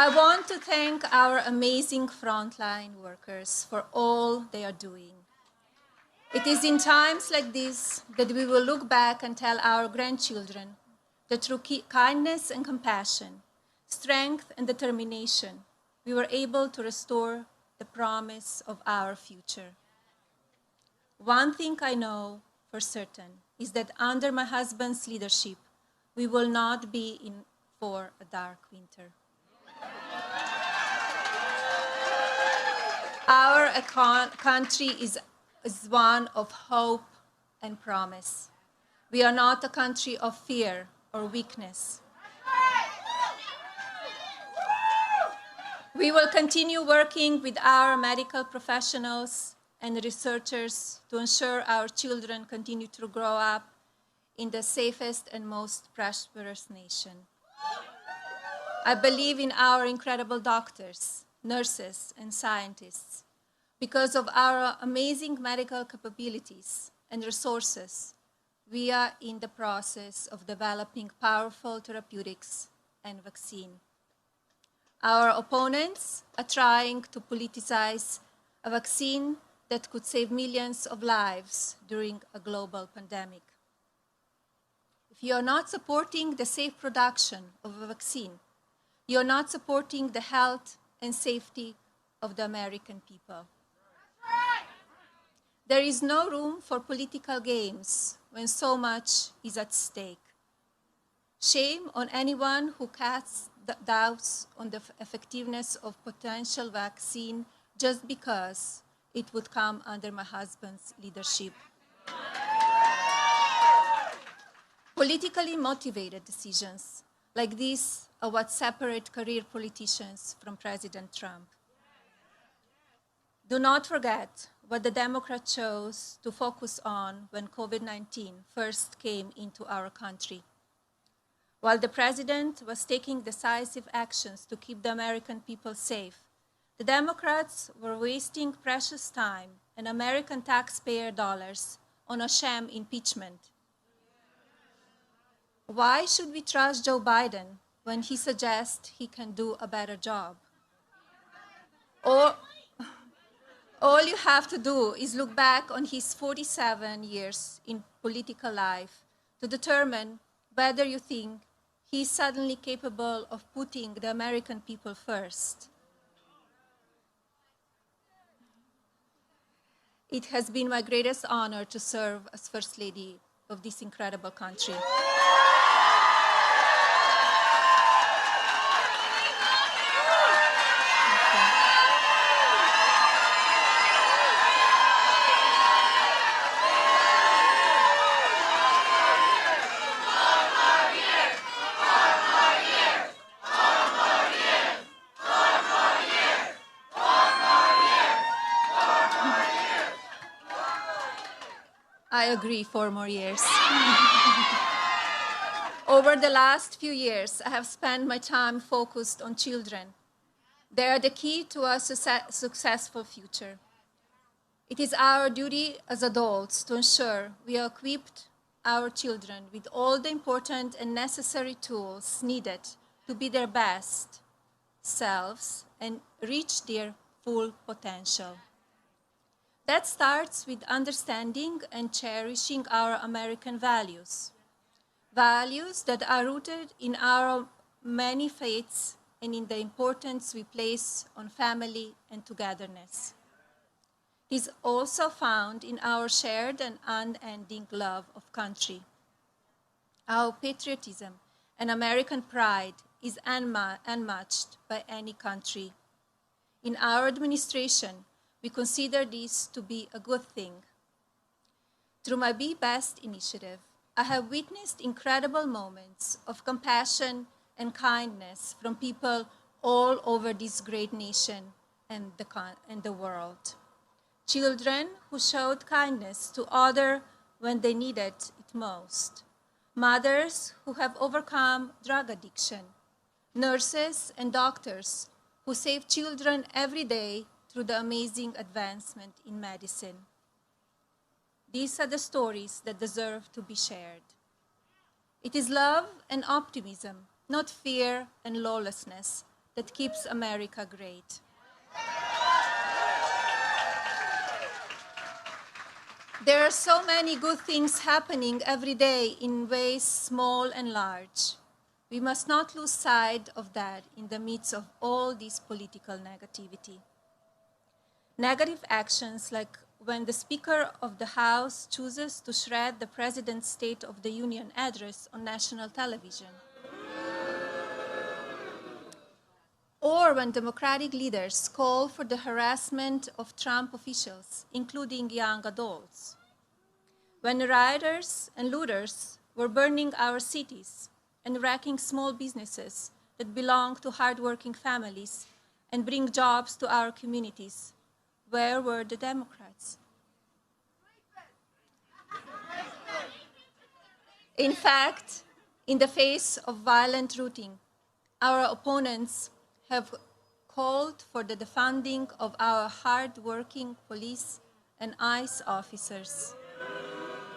I want to thank our amazing frontline workers for all they are doing. It is in times like this that we will look back and tell our grandchildren that through kindness and compassion, strength and determination, we were able to restore the promise of our future. One thing I know for certain is that under my husband's leadership, we will not be in for a dark winter. Our country is one of hope and promise. We are not a country of fear or weakness. We will continue working with our medical professionals and researchers to ensure our children continue to grow up in the safest and most prosperous nation. I believe in our incredible doctors, nurses, and scientists. Because of our amazing medical capabilities and resources, we are in the process of developing powerful therapeutics and vaccine. Our opponents are trying to politicize a vaccine that could save millions of lives during a global pandemic. If you are not supporting the safe production of a vaccine, you are not supporting the health and safety of the American people. There is no room for political games when so much is at stake. Shame on anyone who casts doubts on the effectiveness of potential vaccine just because it would come under my husband's leadership. Politically motivated decisions like these are what separate career politicians from President Trump. Do not forget what the Democrats chose to focus on when COVID-19 first came into our country. While the president was taking decisive actions to keep the American people safe, the Democrats were wasting precious time and American taxpayer dollars on a sham impeachment. Why should we trust Joe Biden when he suggests he can do a better job? All you have to do is look back on his 47 years in political life to determine whether you think he's suddenly capable of putting the American people first. It has been my greatest honor to serve as First Lady of this incredible country. I agree, 4 more years. Over the last few years, I have spent my time focused on children. They are the key to a successful future. It is our duty as adults to ensure we equipped our children with all the important and necessary tools needed to be their best selves and reach their full potential. That starts with understanding and cherishing our American values. Values that are rooted in our many faiths and in the importance we place on family and togetherness. It is also found in our shared and unending love of country. Our patriotism and American pride is unmatched by any country. In our administration, we consider this to be a good thing. Through my Be Best initiative, I have witnessed incredible moments of compassion and kindness from people all over this great nation and the world. Children who showed kindness to others when they needed it most. Mothers who have overcome drug addiction. Nurses and doctors who save children every day through the amazing advancement in medicine. These are the stories that deserve to be shared. It is love and optimism, not fear and lawlessness, that keeps America great. There are so many good things happening every day in ways small and large. We must not lose sight of that in the midst of all this political negativity. Negative actions like when the Speaker of the House chooses to shred the President's State of the Union address on national television, or when Democratic leaders call for the harassment of Trump officials, including young adults, when rioters and looters were burning our cities and wrecking small businesses that belong to hardworking families and bring jobs to our communities. Where were the Democrats? In fact, in the face of violent looting, our opponents have called for the defunding of our hard-working police and ICE officers.